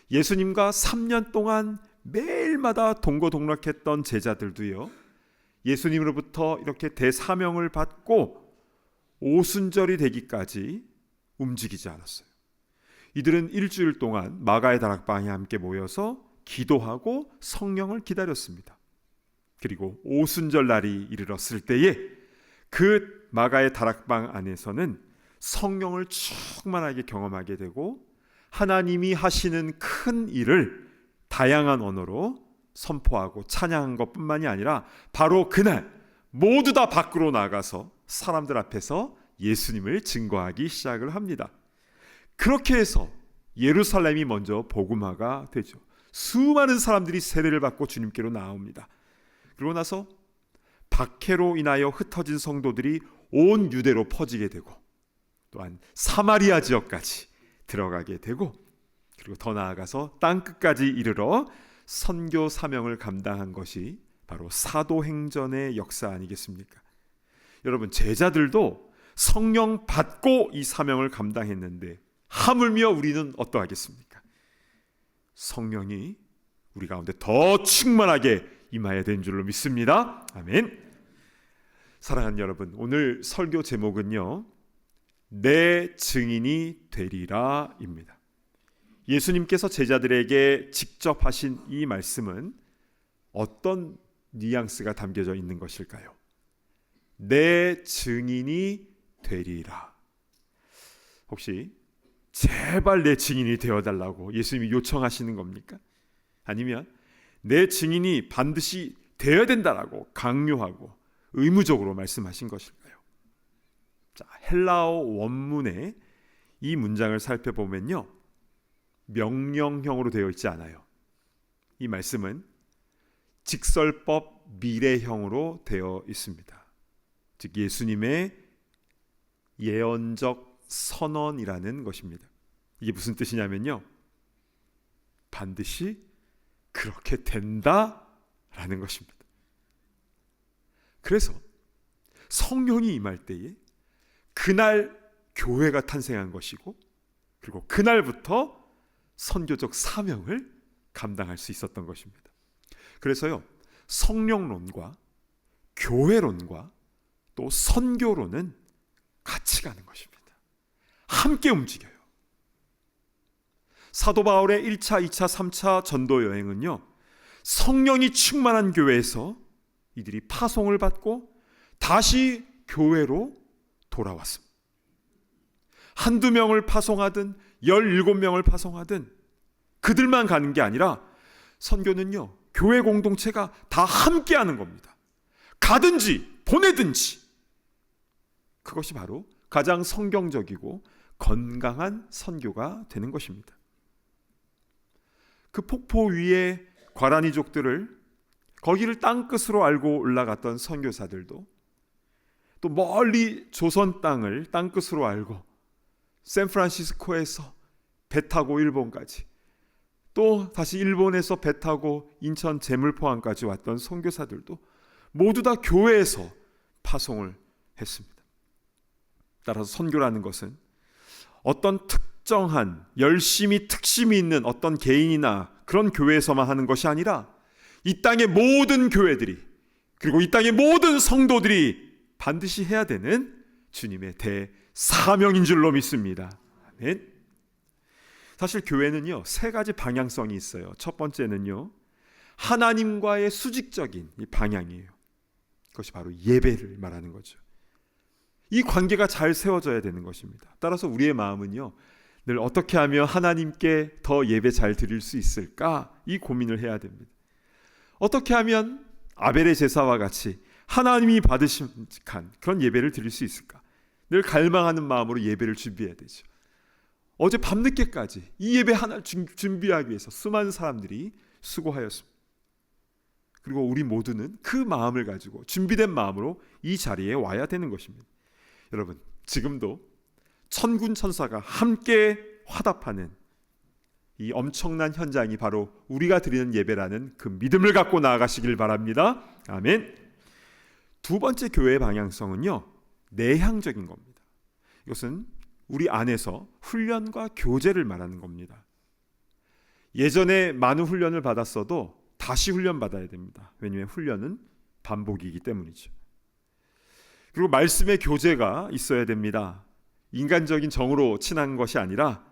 예수님과 3년 동안 매일마다 동고동락했던 제자들도요, 예수님으로부터 이렇게 대사명을 받고 오순절이 되기까지 움직이지 않았어요. 이들은 일주일 동안 마가의 다락방에 함께 모여서 기도하고 성령을 기다렸습니다. 그리고 오순절 날이 이르렀을 때에 그 마가의 다락방 안에서는 성령을 충만하게 경험하게 되고, 하나님이 하시는 큰 일을 다양한 언어로 선포하고 찬양한 것뿐만이 아니라 바로 그날 모두 다 밖으로 나가서 사람들 앞에서 예수님을 증거하기 시작을 합니다. 그렇게 해서 예루살렘이 먼저 복음화가 되죠. 수많은 사람들이 세례를 받고 주님께로 나옵니다. 그러고 나서 박해로 인하여 흩어진 성도들이 온 유대로 퍼지게 되고, 또한 사마리아 지역까지 들어가게 되고, 그리고 더 나아가서 땅 끝까지 이르러 선교 사명을 감당한 것이 바로 사도행전의 역사 아니겠습니까? 여러분, 제자들도 성령 받고 이 사명을 감당했는데 하물며 우리는 어떠하겠습니까? 성령이 우리 가운데 더 충만하게 임하여야 되는 줄로 믿습니다. 아멘. 사랑하는 여러분, 오늘 설교 제목은요, 내 증인이 되리라입니다. 예수님께서 제자들에게 직접 하신 이 말씀은 어떤 뉘앙스가 담겨져 있는 것일까요? 내 증인이 되리라. 혹시 제발 내 증인이 되어달라고 예수님이 요청하시는 겁니까? 아니면 내 증인이 반드시 되어야 된다라고 강요하고 의무적으로 말씀하신 것일까요? 자, 헬라어 원문에 이 문장을 살펴보면요, 명령형으로 되어 있지 않아요. 이 말씀은 직설법 미래형으로 되어 있습니다. 즉 예수님의 예언적 선언이라는 것입니다. 이게 무슨 뜻이냐면요, 반드시 그렇게 된다라는 것입니다. 그래서 성령이 임할 때에 그날 교회가 탄생한 것이고, 그리고 그날부터 선교적 사명을 감당할 수 있었던 것입니다. 그래서요, 성령론과 교회론과 또 선교론은 같이 가는 것입니다. 함께 움직여요. 사도 바울의 1차, 2차, 3차 전도 여행은요, 성령이 충만한 교회에서 이들이 파송을 받고 다시 교회로 돌아왔습니다. 한두 명을 파송하든 17명을 파송하든 그들만 가는 게 아니라 선교는요, 교회 공동체가 다 함께 하는 겁니다. 가든지 보내든지, 그것이 바로 가장 성경적이고 건강한 선교가 되는 것입니다. 그 폭포 위에 과라니족들을, 거기를 땅끝으로 알고 올라갔던 선교사들도 또 멀리 조선 땅을 땅끝으로 알고 샌프란시스코에서 배 타고 일본까지, 또 다시 일본에서 배 타고 인천 제물포항까지 왔던 선교사들도 모두 다 교회에서 파송을 했습니다. 따라서 선교라는 것은 어떤 특정한 열심히 특심이 있는 어떤 개인이나 그런 교회에서만 하는 것이 아니라 이 땅의 모든 교회들이, 그리고 이 땅의 모든 성도들이 반드시 해야 되는 주님의 대사명인 줄로 믿습니다. 아멘. 사실 교회는요, 세 가지 방향성이 있어요. 첫 번째는요, 하나님과의 수직적인 이 방향이에요. 그것이 바로 예배를 말하는 거죠. 이 관계가 잘 세워져야 되는 것입니다. 따라서 우리의 마음은요, 늘 어떻게 하면 하나님께 더 예배 잘 드릴 수 있을까, 이 고민을 해야 됩니다. 어떻게 하면 아벨의 제사와 같이 하나님이 받으심직한 그런 예배를 드릴 수 있을까, 늘 갈망하는 마음으로 예배를 준비해야 되죠. 어제 밤늦게까지 이 예배 하나 준비하기 위해서 수많은 사람들이 수고하였습니다. 그리고 우리 모두는 그 마음을 가지고 준비된 마음으로 이 자리에 와야 되는 것입니다. 여러분, 지금도 천군 천사가 함께 화답하는 이 엄청난 현장이 바로 우리가 드리는 예배라는 그 믿음을 갖고 나아가시길 바랍니다. 아멘. 두 번째 교회의 방향성은요, 내향적인 겁니다. 이것은 우리 안에서 훈련과 교제를 말하는 겁니다. 예전에 많은 훈련을 받았어도 다시 훈련 받아야 됩니다. 왜냐하면 훈련은 반복이기 때문이죠. 그리고 말씀의 교제가 있어야 됩니다. 인간적인 정으로 친한 것이 아니라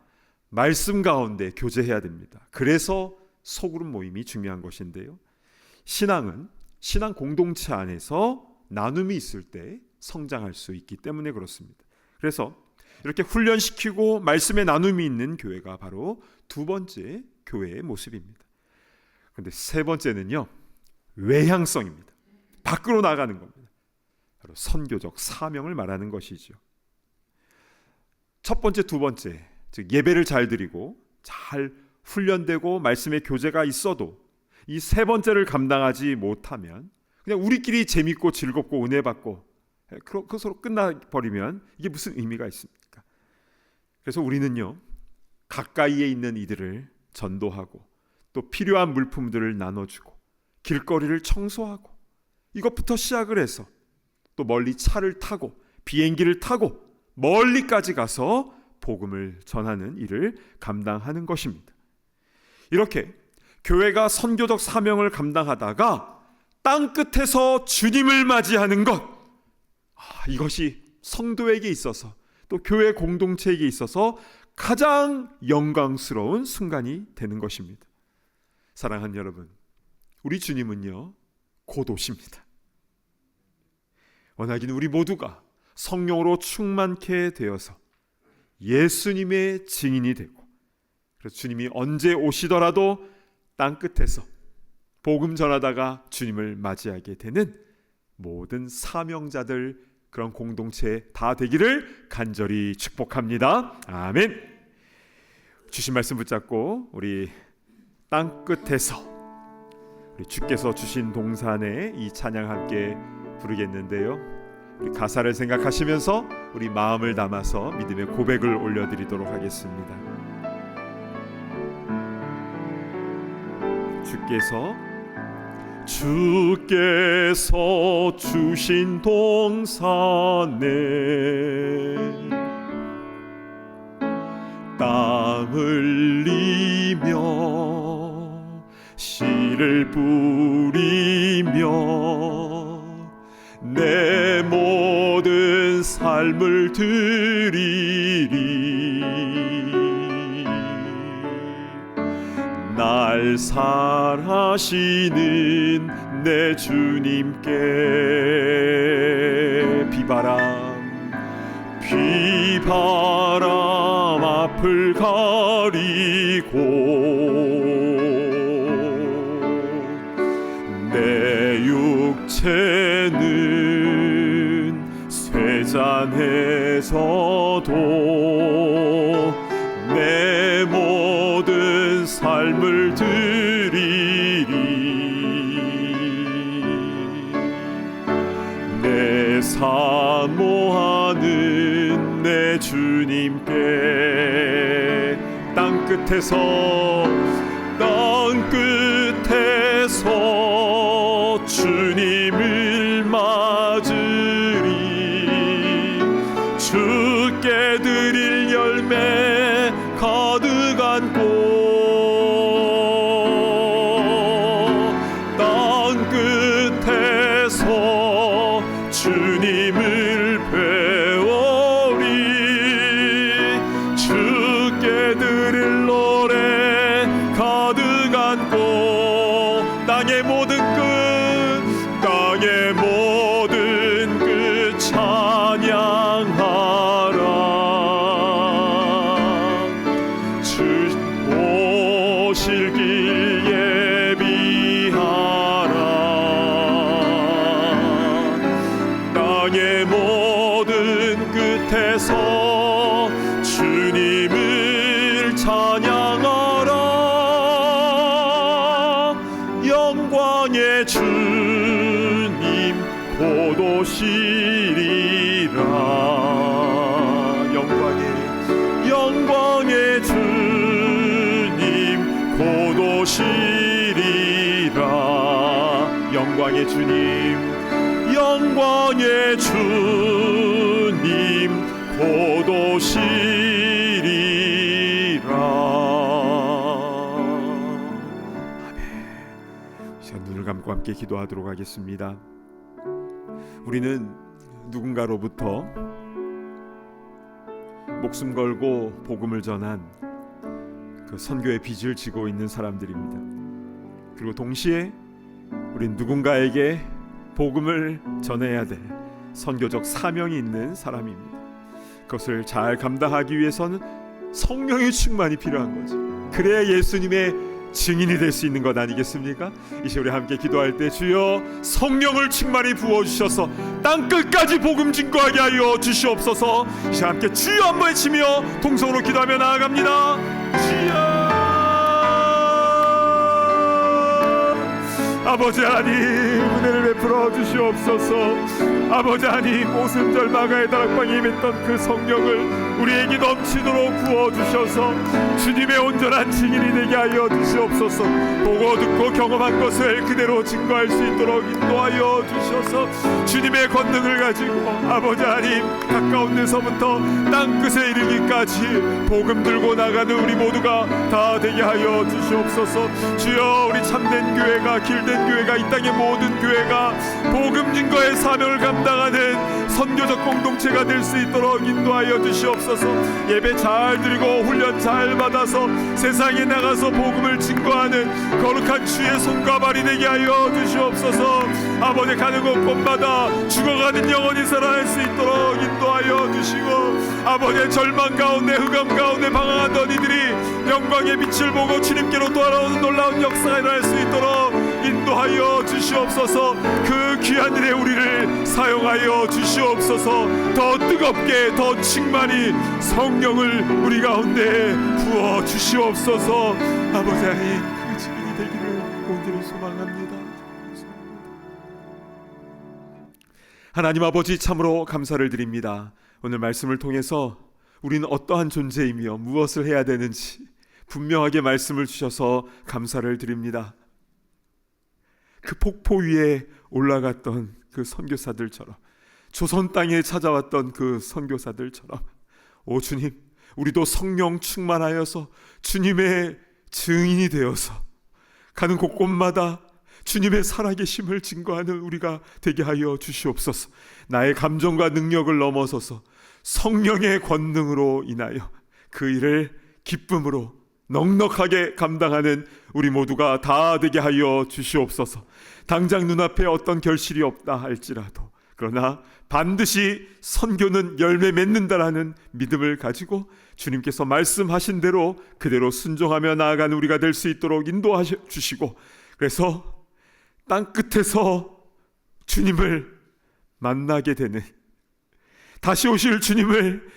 말씀 가운데 교제해야 됩니다. 그래서 소그룹 모임이 중요한 것인데요, 신앙은 신앙 공동체 안에서 나눔이 있을 때 성장할 수 있기 때문에 그렇습니다. 그래서 이렇게 훈련시키고 말씀의 나눔이 있는 교회가 바로 두 번째 교회의 모습입니다. 그런데 세 번째는요, 외향성입니다. 밖으로 나가는 겁니다. 바로 선교적 사명을 말하는 것이죠. 첫 번째, 두 번째, 즉 예배를 잘 드리고 잘 훈련되고 말씀의 교제가 있어도 이 세 번째를 감당하지 못하면 그냥 우리끼리 재밌고 즐겁고 은혜 받고 그것으로 끝나버리면 이게 무슨 의미가 있습니까? 그래서 우리는요, 가까이에 있는 이들을 전도하고 또 필요한 물품들을 나눠주고 길거리를 청소하고, 이것부터 시작을 해서 또 멀리 차를 타고 비행기를 타고 멀리까지 가서 복음을 전하는 일을 감당하는 것입니다. 이렇게 교회가 선교적 사명을 감당하다가 땅끝에서 주님을 맞이하는 것, 이것이 성도에게 있어서 또 교회 공동체에게 있어서 가장 영광스러운 순간이 되는 것입니다. 사랑하는 여러분, 우리 주님은요, 곧 오십니다. 원하기는 우리 모두가 성령으로 충만케 되어서 예수님의 증인이 되고, 그래서 주님이 언제 오시더라도 땅끝에서 복음 전하다가 주님을 맞이하게 되는 모든 사명자들, 그런 공동체 다 되기를 간절히 축복합니다. 아멘. 주신 말씀 붙잡고 우리 땅끝에서, 우리 주께서 주신 동산에 이 찬양 함께 부르겠는데요, 우리 가사를 생각하시면서 우리 마음을 담아서 믿음의 고백을 올려드리도록 하겠습니다. 주께서 주신 동산에 땀 흘리며 씨를 뿌리며 내 모든 삶을 드리리. 날 살하시는 내 주님께 비바람 앞을 가리고 내 육체 이제는 쇠잔에서도 내 모든 삶을 드리리. 내 사모하는 내 주님께 땅끝에서 주님을 맞으리. 주께 드릴 열매 가득한 꽃 땅끝에서 주님을 배우리. 주께 드릴 노래 가득한 꽃 땅의 모든 끝 찬양하라. 주 오실 길 예비하라. 땅의 모든 끝에서 주님을 찬양하라. 영광의 주님 곧 오시리라. 영광의 주님 곧 오시리라. 영광의 주님 곧 오시리라. 아멘. 시간 눈을 감고 함께 기도하도록 하겠습니다. 우리는 누군가로부터 목숨 걸고 복음을 전한 그 선교의 빚을 지고 있는 사람들입니다. 그리고 동시에 우린 누군가에게 복음을 전해야 될 선교적 사명이 있는 사람입니다. 그것을 잘 감당하기 위해서는 성령의 충만이 필요한 거죠. 그래야 예수님의 증인이 될 수 있는 것 아니겠습니까? 이제 우리 함께 기도할 때 주여 성령을 충만히 부어주셔서 땅끝까지 복음 증거하게 하여 주시옵소서. 이제 함께 주여 한번 외치며 동성으로 기도하며 나아갑니다. 주여. 아버지 하나님 은혜를 베풀어 주시옵소서. 아버지 하나님 오순절 마가의 다락방에 임했던 그 성령을 우리에게 넘치도록 부어주셔서 주님의 온전한 증인이 되게 하여 주시옵소서. 보고 듣고 경험한 것을 그대로 증거할 수 있도록 인도하여 주셔서 주님의 권능을 가지고 아버지 하나님 가까운 데서부터 땅끝에 이르기까지 복음 들고 나가는 우리 모두가 다 되게 하여 주시옵소서. 주여 우리 참된 교회가 길된 교회가 이 땅의 모든 교회가 복음 증거의 사명을 감당하는 선교적 공동체가 될 수 있도록 인도하여 주시옵소서. 예배 잘 드리고 훈련 잘 받아서 세상에 나가서 복음을 증거하는 거룩한 주의 손과 발이 되게 하여 주시옵소서. 아버지 가는 곳곳마다 죽어가는 영혼이 살아날 수 있도록 인도하여 주시고 아버지의 절망 가운데 흑암 가운데 방황하던 이들이 영광의 빛을 보고 주님께로 돌아오는 놀라운 역사가 일어날 수 있도록 인도하여 주시옵소서. 그 귀한 일에 우리를 사용하여 주시옵소서. 더 뜨겁게 더 충만히 성령을 우리 가운데 부어 주시옵소서. 아버지 하나님 그 증인이 되기를 오늘은 소망합니다. 하나님 아버지 참으로 감사를 드립니다. 오늘 말씀을 통해서 우리는 어떠한 존재이며 무엇을 해야 되는지 분명하게 말씀을 주셔서 감사를 드립니다. 그 폭포 위에 올라갔던 그 선교사들처럼 조선 땅에 찾아왔던 그 선교사들처럼 오 주님 우리도 성령 충만하여서 주님의 증인이 되어서 가는 곳곳마다 주님의 살아계심을 증거하는 우리가 되게 하여 주시옵소서. 나의 감정과 능력을 넘어서서 성령의 권능으로 인하여 그 일을 기쁨으로 넉넉하게 감당하는 우리 모두가 다 되게 하여 주시옵소서. 당장 눈앞에 어떤 결실이 없다 할지라도 그러나 반드시 선교는 열매 맺는다라는 믿음을 가지고 주님께서 말씀하신 대로 그대로 순종하며 나아가는 우리가 될 수 있도록 인도하셔 주시고 그래서 땅끝에서 주님을 만나게 되는, 다시 오실 주님을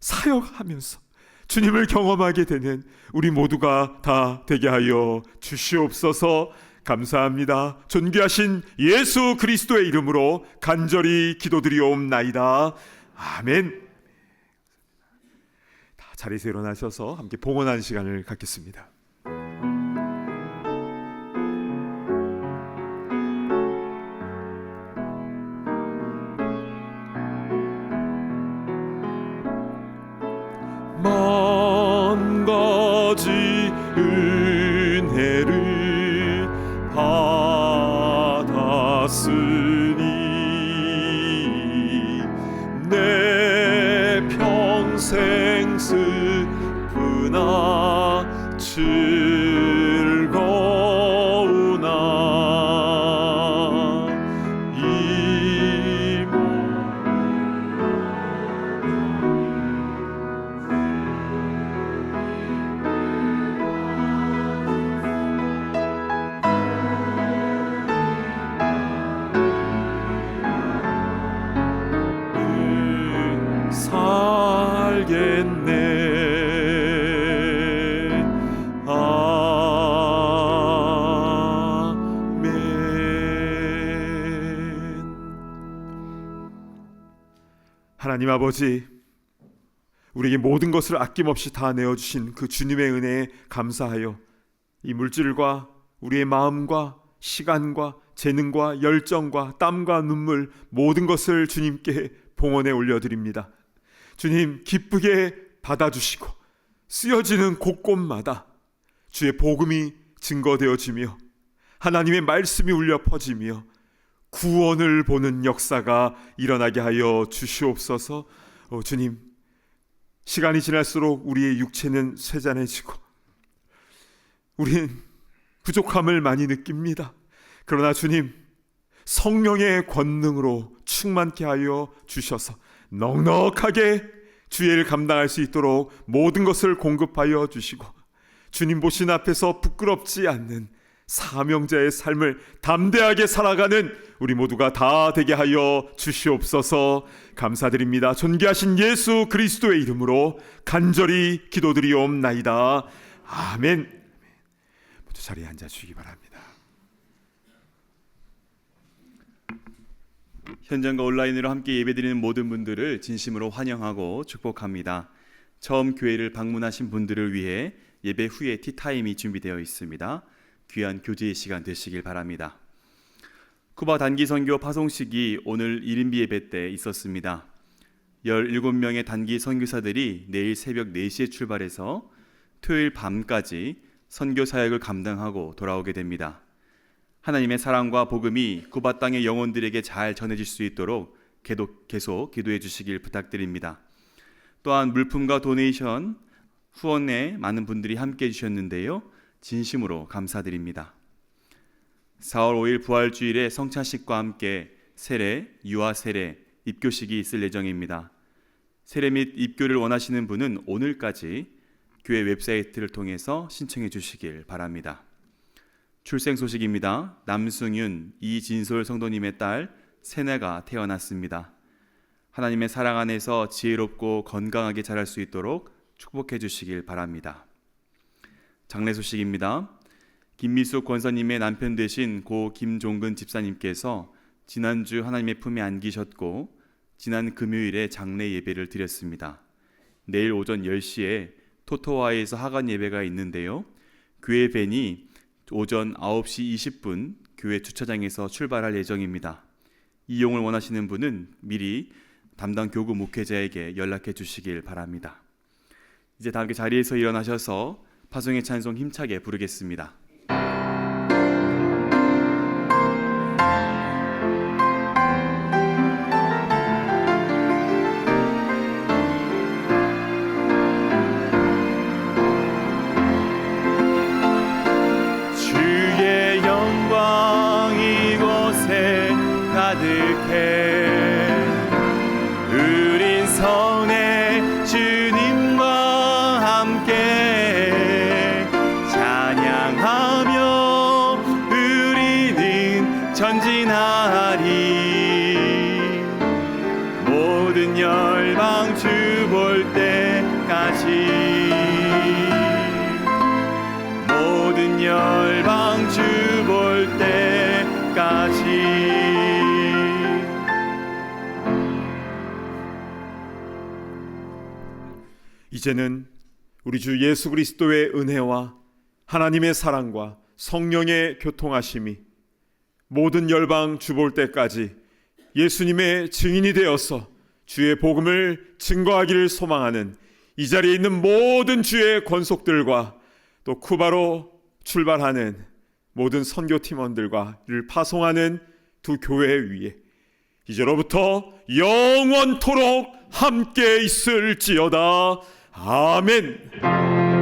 사역하면서 주님을 경험하게 되는 우리 모두가 다 되게 하여 주시옵소서. 감사합니다. 존귀하신 예수 그리스도의 이름으로 간절히 기도드리옵나이다. 아멘. 다 자리에서 일어나셔서 함께 봉헌하는 시간을 갖겠습니다. 만 가지 은혜를 받았으니 내 평생 슬프나 즐거우나 이 살겠네. 아멘. 하나님 아버지, 우리에게 모든 것을 아낌없이 다 내어주신 그 주님의 은혜에 감사하여 이 물질과 우리의 마음과 시간과 재능과 열정과 땀과 눈물 모든 것을 주님께 봉헌에 올려드립니다. 주님, 기쁘게 받아주시고 쓰여지는 곳곳마다 주의 복음이 증거되어지며 하나님의 말씀이 울려 퍼지며 구원을 보는 역사가 일어나게 하여 주시옵소서. 주님, 시간이 지날수록 우리의 육체는 쇠잔해지고 우린 부족함을 많이 느낍니다. 그러나 주님, 성령의 권능으로 충만케 하여 주셔서 넉넉하게 주의 일을 감당할 수 있도록 모든 것을 공급하여 주시고 주님 보신 앞에서 부끄럽지 않는 사명자의 삶을 담대하게 살아가는 우리 모두가 다 되게 하여 주시옵소서. 감사드립니다. 존귀하신 예수 그리스도의 이름으로 간절히 기도드리옵나이다. 아멘. 모두 자리에 앉아주시기 바랍니다. 현장과 온라인으로 함께 예배드리는 모든 분들을 진심으로 환영하고 축복합니다. 처음 교회를 방문하신 분들을 위해 예배 후에 티타임이 준비되어 있습니다. 귀한 교제의 시간 되시길 바랍니다. 쿠바 단기 선교 파송식이 오늘 1인비 예배 때 있었습니다. 17명의 단기 선교사들이 내일 새벽 4시에 출발해서 토요일 밤까지 선교 사역을 감당하고 돌아오게 됩니다. 하나님의 사랑과 복음이 쿠바 땅의 영혼들에게 잘 전해질 수 있도록 계속 기도해 주시길 부탁드립니다. 또한 물품과 도네이션, 후원에 많은 분들이 함께 해주셨는데요. 진심으로 감사드립니다. 4월 5일 부활주일에 성찬식과 함께 세례, 유아 세례, 입교식이 있을 예정입니다. 세례 및 입교를 원하시는 분은 오늘까지 교회 웹사이트를 통해서 신청해 주시길 바랍니다. 출생 소식입니다. 남승윤, 이진솔 성도님의 딸 세나가 태어났습니다. 하나님의 사랑 안에서 지혜롭고 건강하게 자랄 수 있도록 축복해 주시길 바랍니다. 장례 소식입니다. 김미숙 권사님의 남편 되신 고 김종근 집사님께서 지난주 하나님의 품에 안기셨고 지난 금요일에 장례 예배를 드렸습니다. 내일 오전 10시에 토토와에서 하간 예배가 있는데요. 교회 밴이 오전 9시 20분 교회 주차장에서 출발할 예정입니다. 이용을 원하시는 분은 미리 담당 교구 목회자에게 연락해 주시길 바랍니다. 이제 다 함께 자리에서 일어나셔서 파송의 찬송 힘차게 부르겠습니다. 주의 영광 이곳에 가득해 우린 성내 주님과 함께 찬양하 모든 열방 주 볼 때까지. 이제는 우리 주 예수 그리스도의 은혜와 하나님의 사랑과 성령의 교통하심이 모든 열방 주 볼 때까지 예수님의 증인이 되어서 주의 복음을 증거하기를 소망하는 이 자리에 있는 모든 주의 권속들과 또 쿠바로 출발하는 모든 선교팀원들과 이를 파송하는 두 교회 위에 이제로부터 영원토록 함께 있을지어다. 아멘.